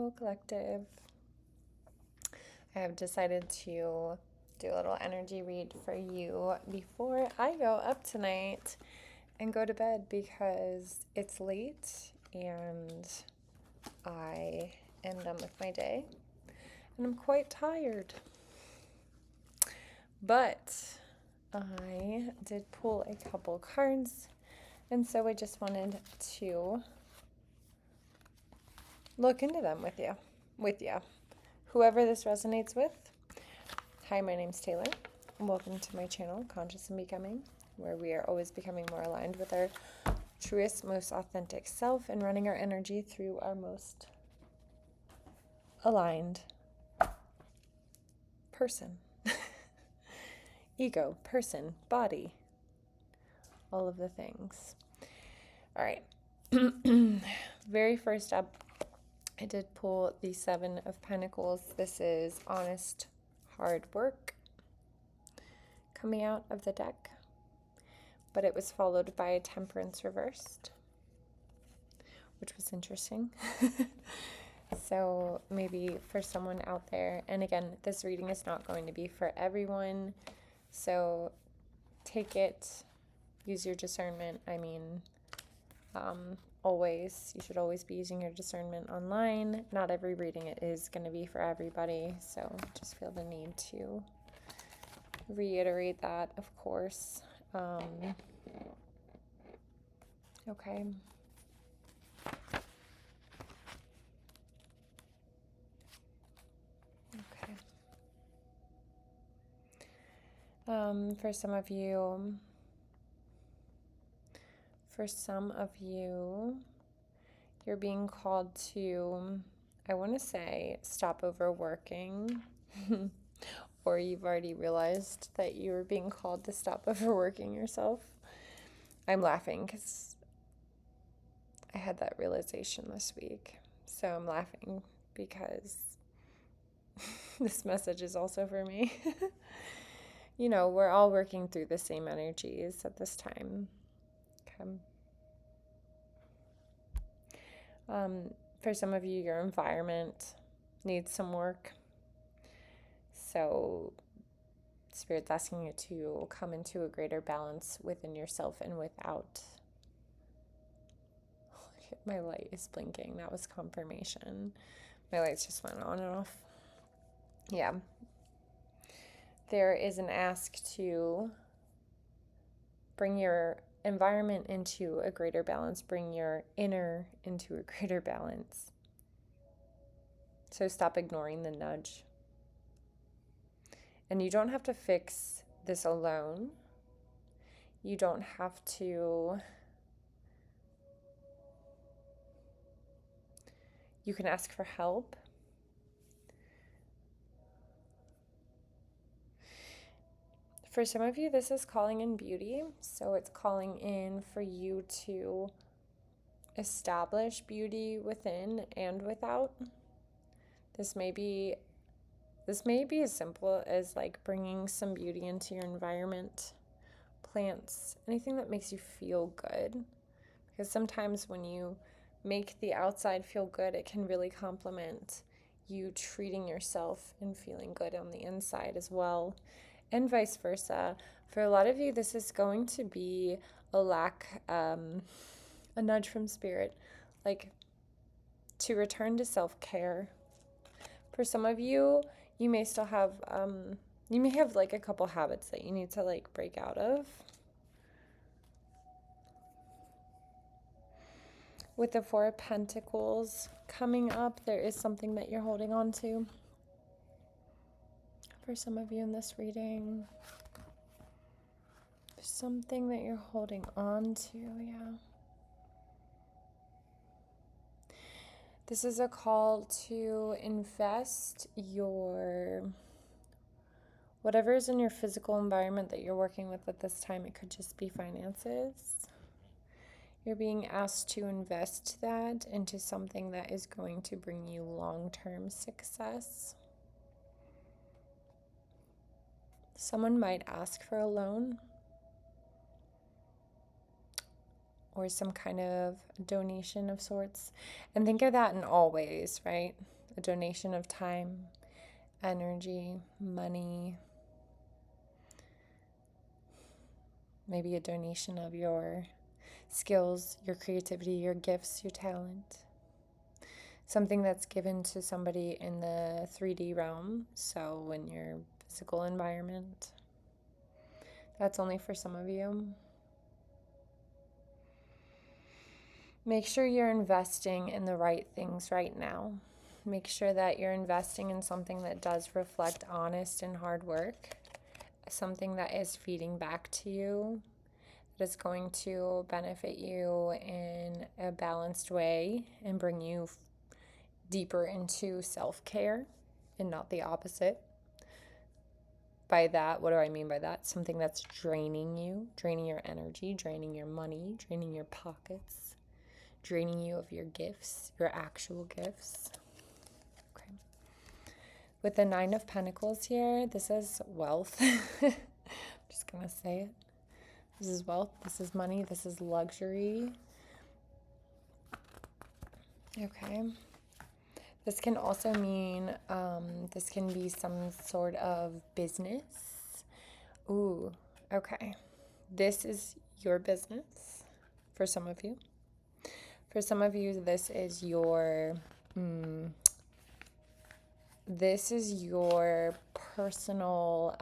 Hello, collective. I have decided to do a little energy read for you before I go up tonight and go to bed because it's late and I am done with my day and I'm quite tired. But I did pull a couple cards, and so I just wanted to look into them with you. Whoever this resonates with. Hi, my name's Taylor, and welcome to my channel, Conscious and Becoming, where we are always becoming more aligned with our truest, most authentic self and running our energy through our most aligned person. Ego, person, body, all of the things. All right. Very first up, I did pull the Seven of Pentacles. This is honest, hard work coming out of the deck, but it was followed by a Temperance reversed, which was interesting. So maybe for someone out there, and again, this reading is not going to be for everyone, so take it, use your discernment. I mean, you should always be using your discernment online. Not every reading is going to be for everybody, so just feel the need to reiterate that, of course. Okay. Okay. For some of you, you're being called to, I want to say, stop overworking. Or you've already realized that you were being called to stop overworking yourself. I'm laughing because I had that realization this week. So I'm laughing because this message is also for me. You know, we're all working through the same energies at this time. Okay. For some of you, your environment needs some work. So Spirit's asking you to come into a greater balance within yourself and without. My light is blinking. That was confirmation. My lights just went on and off. Yeah. There is an ask to bring your environment into a greater balance, bring your inner into a greater balance. So stop ignoring the nudge. And you don't have to fix this alone. You don't have to. You can ask for help. For some of you, this is calling in beauty. So it's calling in for you to establish beauty within and without. This may be as simple as like bringing some beauty into your environment, plants, anything that makes you feel good. Because sometimes when you make the outside feel good, it can really complement you treating yourself and feeling good on the inside as well, and vice versa. For a lot of you, this is going to be a nudge from Spirit, like to return to self-care. For some of you, you may still have, like a couple habits that you need to like break out of. With the Four of Pentacles coming up, there is something that you're holding on to. For some of you in this reading, there's something that you're holding on to, yeah. This is a call to invest whatever is in your physical environment that you're working with at this time. It could just be finances. You're being asked to invest that into something that is going to bring you long-term success. Someone might ask for a loan or some kind of donation of sorts. And think of that in all ways, right? a donation of time, energy, money, maybe a donation of your skills, your creativity, your gifts, your talent. Something that's given to somebody in the 3D realm, so in your physical environment. That's only for some of you. Make sure you're investing in the right things right now. Make sure that you're investing in something that does reflect honest and hard work, something that is feeding back to you, that is going to benefit you in a balanced way and bring you deeper into self-care and not the opposite. By that, what do I mean by that? Something that's draining you, draining your energy, draining your money, draining your pockets, draining you of your gifts, your actual gifts. Okay. With the 9 of Pentacles here, this is wealth. I'm just going to say it. This is wealth, this is money, this is luxury. Okay. This can also mean, this can be some sort of business. Ooh, okay. This is your business for some of you. For some of you, this is your personal,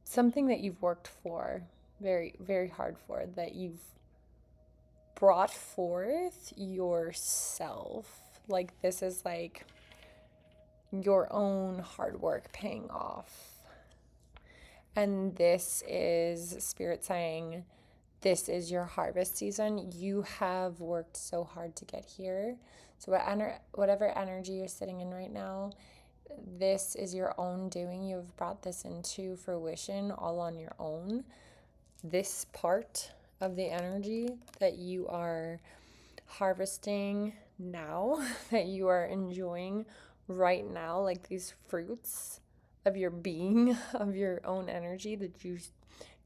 something that you've worked for very, very hard for, that you've brought forth yourself. Like, this is like your own hard work paying off. And this is Spirit saying, this is your harvest season. You have worked so hard to get here. So whatever energy you're sitting in right now, this is your own doing. You have brought this into fruition all on your own. This part of the energy that you are harvesting now, that you are enjoying right now, like these fruits of your being, of your own energy, the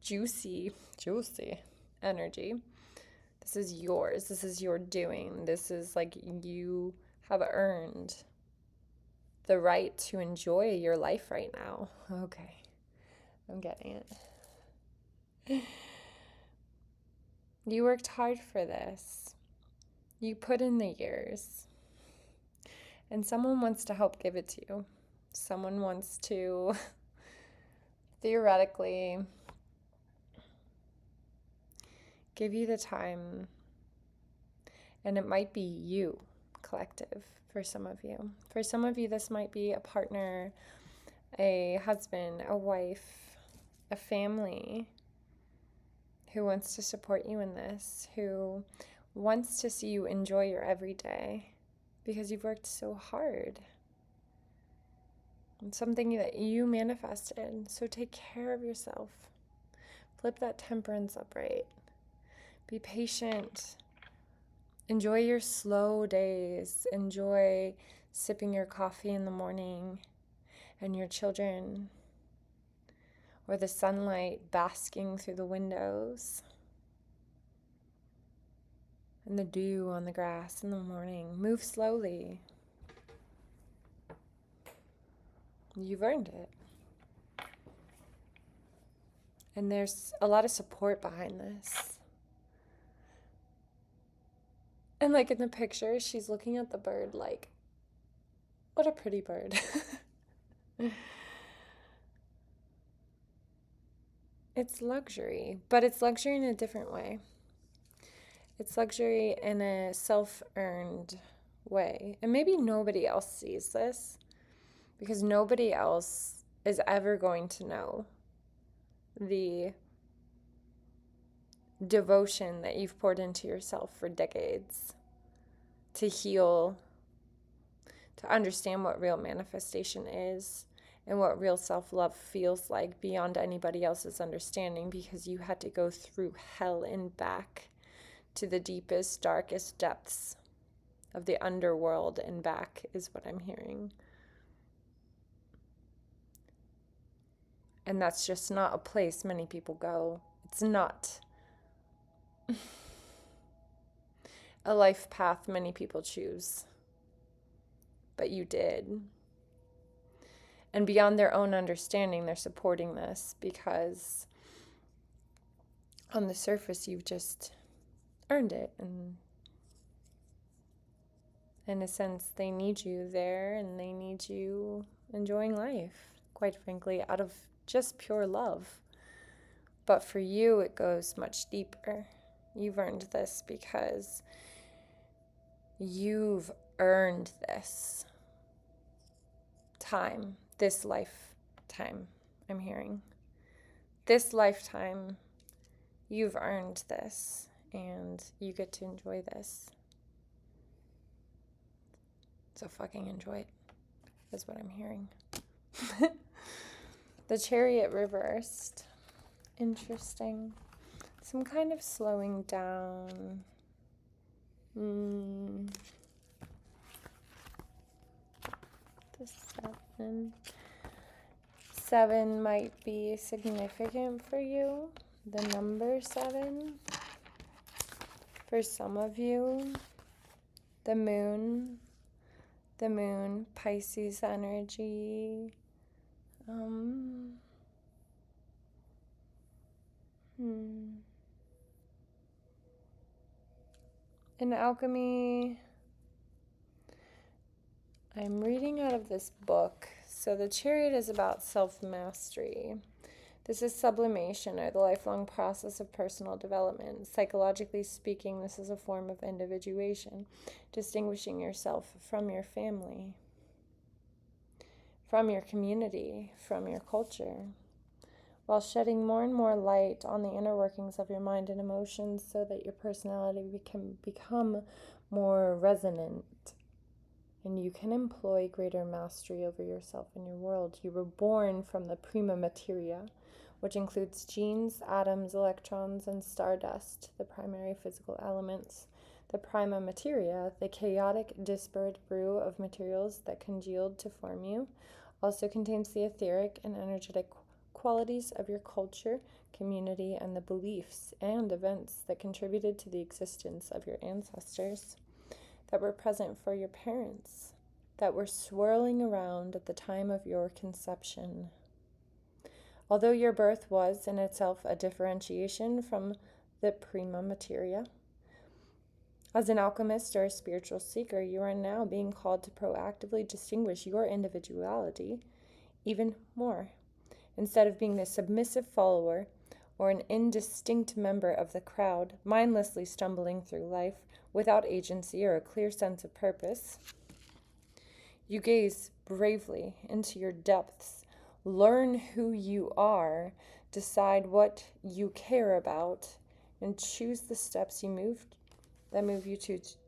juicy energy. This is yours. This is your doing. This is like you have earned the right to enjoy your life right now. Okay, I'm getting it. You worked hard for this. You put in the years. And someone wants to help give it to you. Someone wants to theoretically give you the time. And it might be you, collective, for some of you. For some of you, this might be a partner, a husband, a wife, a family who wants to support you in this, who wants to see you enjoy your everyday because you've worked so hard. It's something that you manifested. So take care of yourself. Flip that temperance upright. Be patient. Enjoy your slow days. Enjoy sipping your coffee in the morning and your children, or the sunlight basking through the windows and the dew on the grass in the morning. Move slowly. You've earned it. And there's a lot of support behind this. And like in the picture, she's looking at the bird like, what a pretty bird. It's luxury, but it's luxury in a different way. It's luxury in a self-earned way. And maybe nobody else sees this because nobody else is ever going to know the devotion that you've poured into yourself for decades to heal, to understand what real manifestation is and what real self-love feels like beyond anybody else's understanding, because you had to go through hell and back to the deepest, darkest depths of the underworld and back, is what I'm hearing. And that's just not a place many people go. It's not. a life path many people choose, but you did. And beyond their own understanding, they're supporting this because on the surface, you've just earned it. And in a sense, they need you there and they need you enjoying life, quite frankly, out of just pure love. But for you, it goes much deeper. You've earned this because you've earned this time, this lifetime, I'm hearing. This lifetime, you've earned this, and you get to enjoy this. So fucking enjoy it, is what I'm hearing. The Chariot reversed. Interesting. Some kind of slowing down. The 7. 7 might be significant for you. The number 7. For some of you, the moon, Pisces energy. In alchemy, I'm reading out of this book. So the Chariot is about self-mastery. This is sublimation, or the lifelong process of personal development. Psychologically speaking, this is a form of individuation, distinguishing yourself from your family, from your community, from your culture, while shedding more and more light on the inner workings of your mind and emotions so that your personality can become more resonant and you can employ greater mastery over yourself and your world. You were born from the prima materia, which includes genes, atoms, electrons, and stardust, the primary physical elements. The prima materia, the chaotic, disparate brew of materials that congealed to form you, also contains the etheric and energetic qualities of your culture, community, and the beliefs and events that contributed to the existence of your ancestors, that were present for your parents, that were swirling around at the time of your conception. Although your birth was in itself a differentiation from the prima materia, as an alchemist or a spiritual seeker, you are now being called to proactively distinguish your individuality even more. Instead of being a submissive follower or an indistinct member of the crowd, mindlessly stumbling through life without agency or a clear sense of purpose, you gaze bravely into your depths, learn who you are, decide what you care about, and choose the steps that move you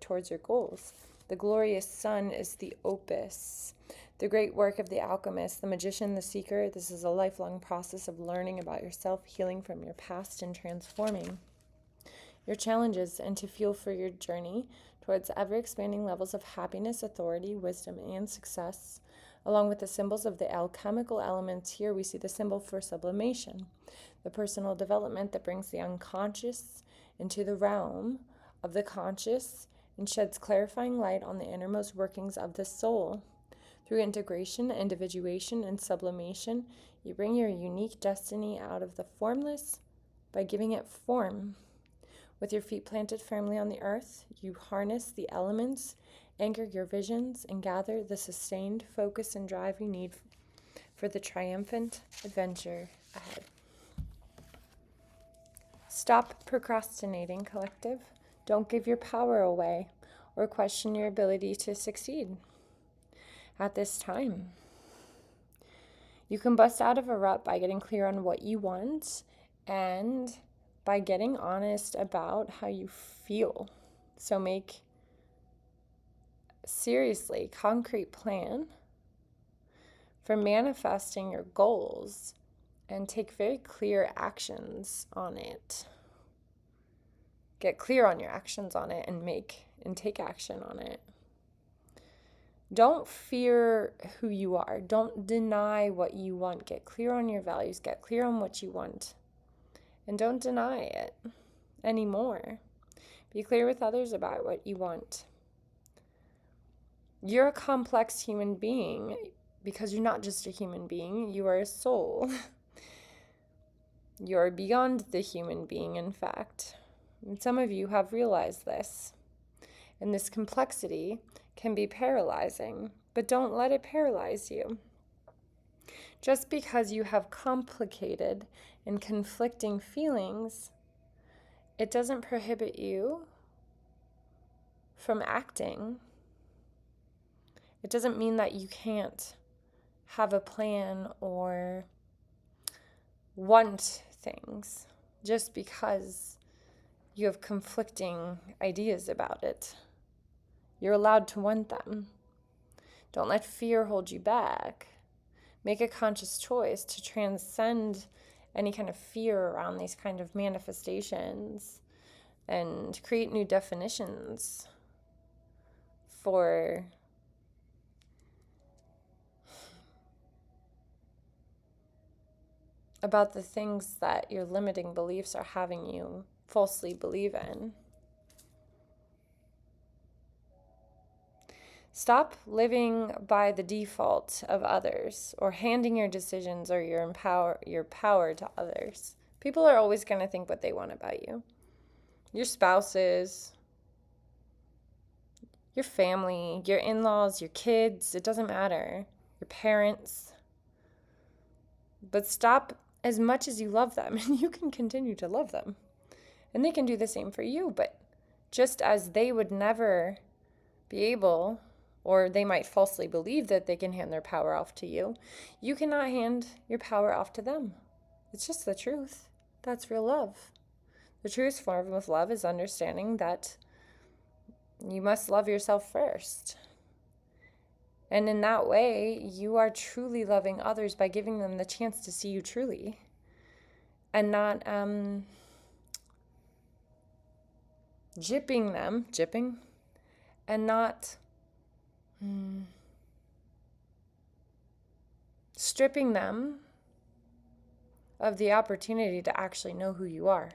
towards your goals. The glorious sun is the opus, the great work of the alchemist, the magician, the seeker. This is a lifelong process of learning about yourself, healing from your past, and transforming your challenges, and to feel for your journey towards ever-expanding levels of happiness, authority, wisdom, and success. Along with the symbols of the alchemical elements, here we see the symbol for sublimation, the personal development that brings the unconscious into the realm of the conscious and sheds clarifying light on the innermost workings of the soul. Through integration, individuation, and sublimation, you bring your unique destiny out of the formless by giving it form. With your feet planted firmly on the earth, you harness the elements, anchor your visions, and gather the sustained focus and drive you need for the triumphant adventure ahead. Stop procrastinating, collective. Don't give your power away or question your ability to succeed. At this time, you can bust out of a rut by getting clear on what you want and by getting honest about how you feel. So make seriously concrete plan for manifesting your goals and take very clear actions on it. Get clear on your actions on it and take action on it. Don't fear who you are. Don't deny what you want. Get clear on your values. Get clear on what you want. And don't deny it anymore. Be clear with others about what you want. You're a complex human being because you're not just a human being, you are a soul. You're beyond the human being, in fact. And some of you have realized this. And this complexity can be paralyzing, but don't let it paralyze you. Just because you have complicated and conflicting feelings, it doesn't prohibit you from acting. It doesn't mean that you can't have a plan or want things just because you have conflicting ideas about it. You're allowed to want them. Don't let fear hold you back. Make a conscious choice to transcend any kind of fear around these kind of manifestations and create new definitions for about the things that your limiting beliefs are having you falsely believe in. Stop living by the default of others or handing your decisions or your power to others. People are always going to think what they want about you. Your spouses, your family, your in-laws, your kids, it doesn't matter. Your parents. But stop as much as you love them, and you can continue to love them. And they can do the same for you, but just as they would never be able, or they might falsely believe that they can hand their power off to you, you cannot hand your power off to them. It's just the truth. That's real love. The truest form of love is understanding that you must love yourself first. And in that way, you are truly loving others by giving them the chance to see you truly. And not jipping, and not stripping them of the opportunity to actually know who you are.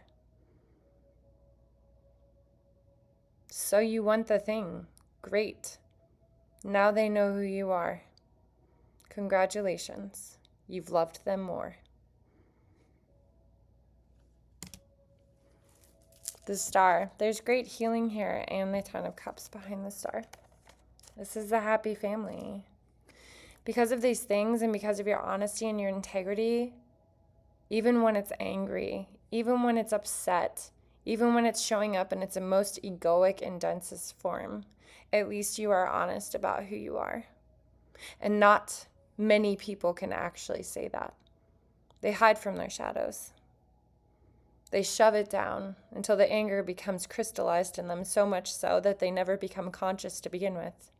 So you want the thing. Great. Now they know who you are. Congratulations. You've loved them more. The Star. There's great healing here and the Ten of Cups behind the Star. This is the happy family. Because of these things and because of your honesty and your integrity, even when it's angry, even when it's upset, even when it's showing up in its most egoic and densest form, at least you are honest about who you are. And not many people can actually say that. They hide from their shadows. They shove it down until the anger becomes crystallized in them, so much so that they never become conscious to begin with.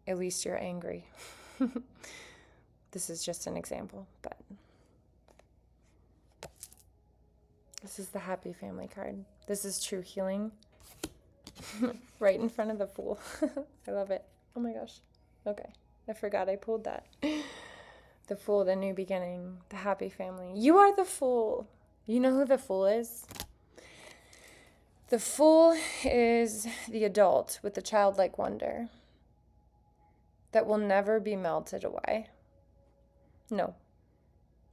At least you're angry. This is just an example, but this is the happy family card. This is true healing. Right in front of the Fool. I love it. Oh my gosh. Okay. I forgot I pulled that. The Fool, the new beginning, the happy family. You are the Fool. You know who the Fool is? The Fool is the adult with the childlike wonder that will never be melted away. No.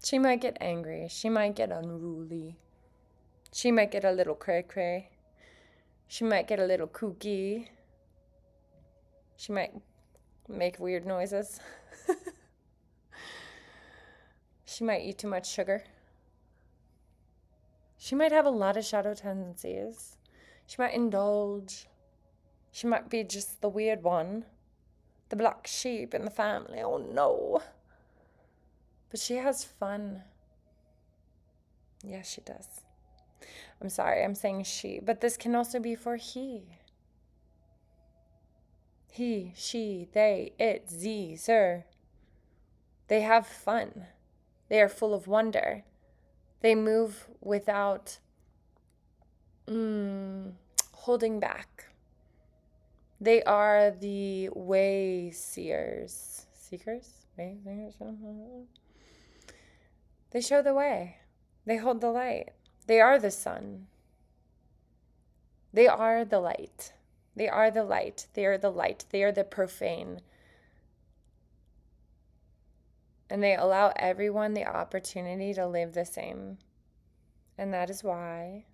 She might get angry. She might get unruly. She might get a little cray-cray. She might get a little kooky. She might make weird noises. She might eat too much sugar. She might have a lot of shadow tendencies. She might indulge. She might be just the weird one. The black sheep in the family. Oh no. But she has fun. Yes, she does. I'm sorry, I'm saying she, but this can also be for he. He, she, they, it, ze, sir. They have fun. They are full of wonder. They move without holding back. They are the way seers. Seekers? Way seekers? They show the way. They hold the light. They are the sun. They are the light. They are the light. They are the light. They are the profane. And they allow everyone the opportunity to live the same. And that is why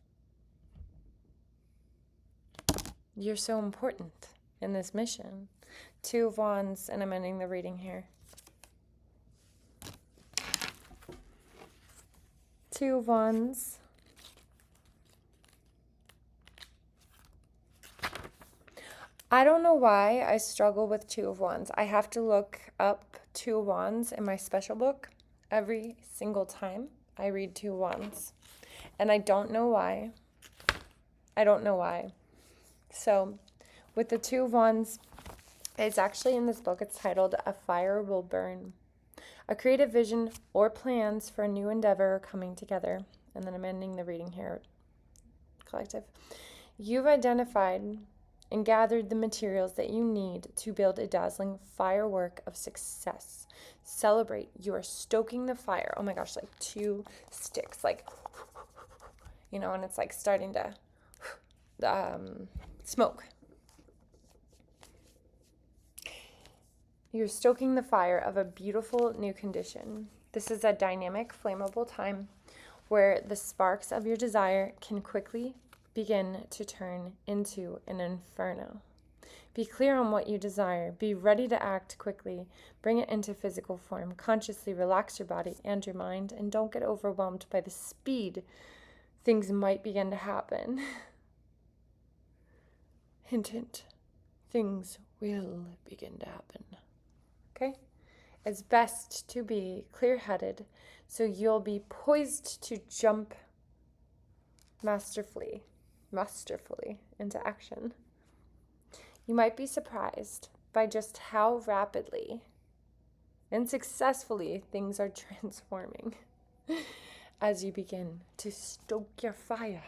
you're so important in this mission. Two of Wands, and I'm ending the reading here. Two of Wands. I don't know why I struggle with Two of Wands. I have to look up Two of Wands in my special book every single time I read Two of Wands. And I don't know why. I don't know why. So, with the Two of Wands, it's actually in this book. It's titled A Fire Will Burn. A creative vision or plans for a new endeavor are coming together. And then I'm ending the reading here, collective. You've identified and gathered the materials that you need to build a dazzling firework of success. Celebrate. You are stoking the fire. Oh my gosh, like two sticks, like, and it's like starting to smoke. You're stoking the fire of a beautiful new condition. This is a dynamic, flammable time where the sparks of your desire can quickly begin to turn into an inferno. Be clear on what you desire. Be ready to act quickly. Bring it into physical form. Consciously relax your body and your mind, and don't get overwhelmed by the speed things might begin to happen. Hint, hint. Things will begin to happen. Okay? It's best to be clear-headed so you'll be poised to jump masterfully into action. You might be surprised by just how rapidly and successfully things are transforming as you begin to stoke your fire.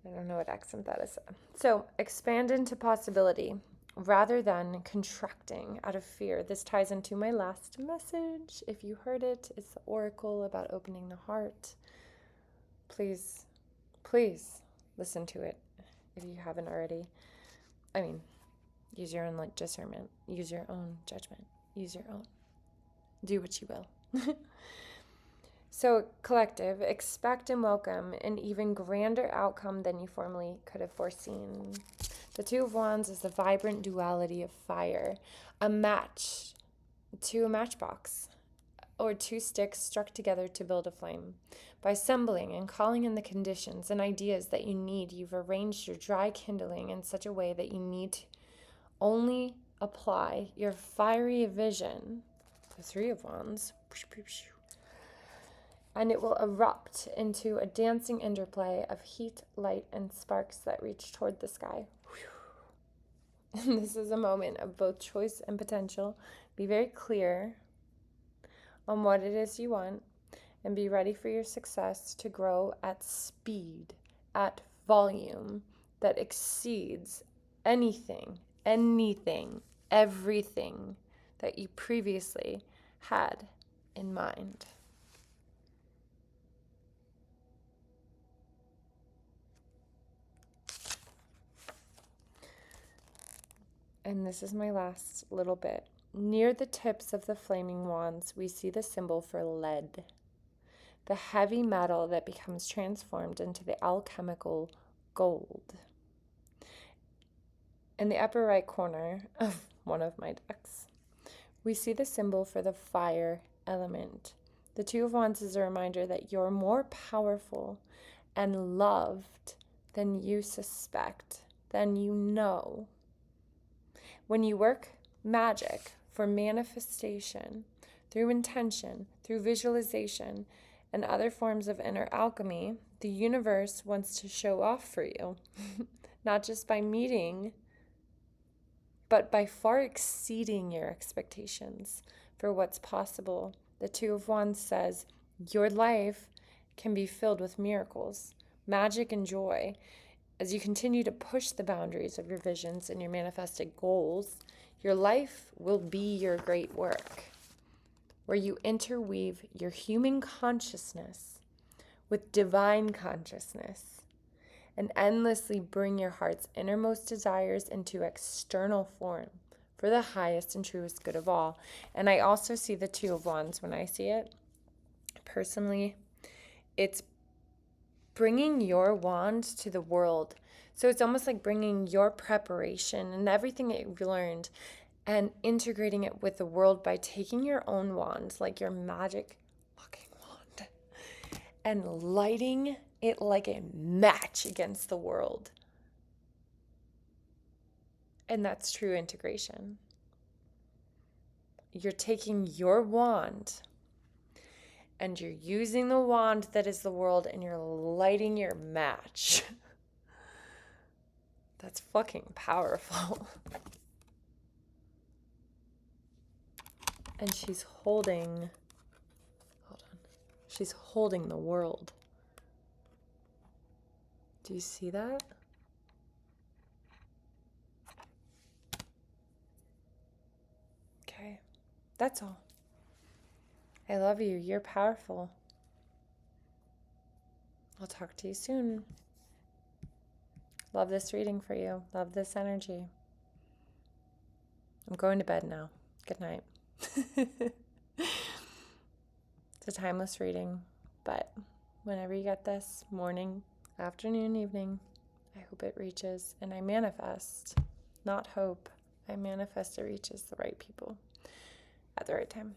I don't know what accent that is. So, expand into possibility rather than contracting out of fear. This ties into my last message. If you heard it, it's the oracle about opening the heart. Please listen to it if you haven't already. I mean, use your own discernment. Use your own judgment. Use your own. Do what you will. So, collective, expect and welcome an even grander outcome than you formerly could have foreseen. The Two of Wands is the vibrant duality of fire, a match to a matchbox, or two sticks struck together to build a flame. By assembling and calling in the conditions and ideas that you need, you've arranged your dry kindling in such a way that you need to only apply your fiery vision, the Three of Wands, and it will erupt into a dancing interplay of heat, light, and sparks that reach toward the sky. And this is a moment of both choice and potential. Be very clear on what it is you want, and be ready for your success to grow at speed, at volume that exceeds anything, everything that you previously had in mind. And this is my last little bit. Near the tips of the flaming wands, we see the symbol for lead, the heavy metal that becomes transformed into the alchemical gold. In the upper right corner of one of my decks, we see the symbol for the fire element. The Two of Wands is a reminder that you're more powerful and loved than you suspect, than you know. When you work magic for manifestation, through intention, through visualization, and other forms of inner alchemy, the universe wants to show off for you, not just by meeting, but by far exceeding your expectations for what's possible. The Two of Wands says your life can be filled with miracles, magic, and joy. As you continue to push the boundaries of your visions and your manifested goals, your life will be your great work, where you interweave your human consciousness with divine consciousness and endlessly bring your heart's innermost desires into external form for the highest and truest good of all. And I also see the Two of Wands when I see it. Personally, it's bringing your wand to the world. So it's almost like bringing your preparation and everything that you've learned and integrating it with the world by taking your own wand, like your magic fucking wand, and lighting it like a match against the world. And that's true integration. You're taking your wand and you're using the wand that is the world and you're lighting your match. That's fucking powerful. And she's holding the world. Do you see that? Okay, that's all. I love you. You're powerful. I'll talk to you soon. Love this reading for you. Love this energy. I'm going to bed now. Good night. It's a timeless reading, but whenever you get this, morning, afternoon, evening, I hope it reaches, and I manifest, not hope. I manifest it reaches the right people at the right time.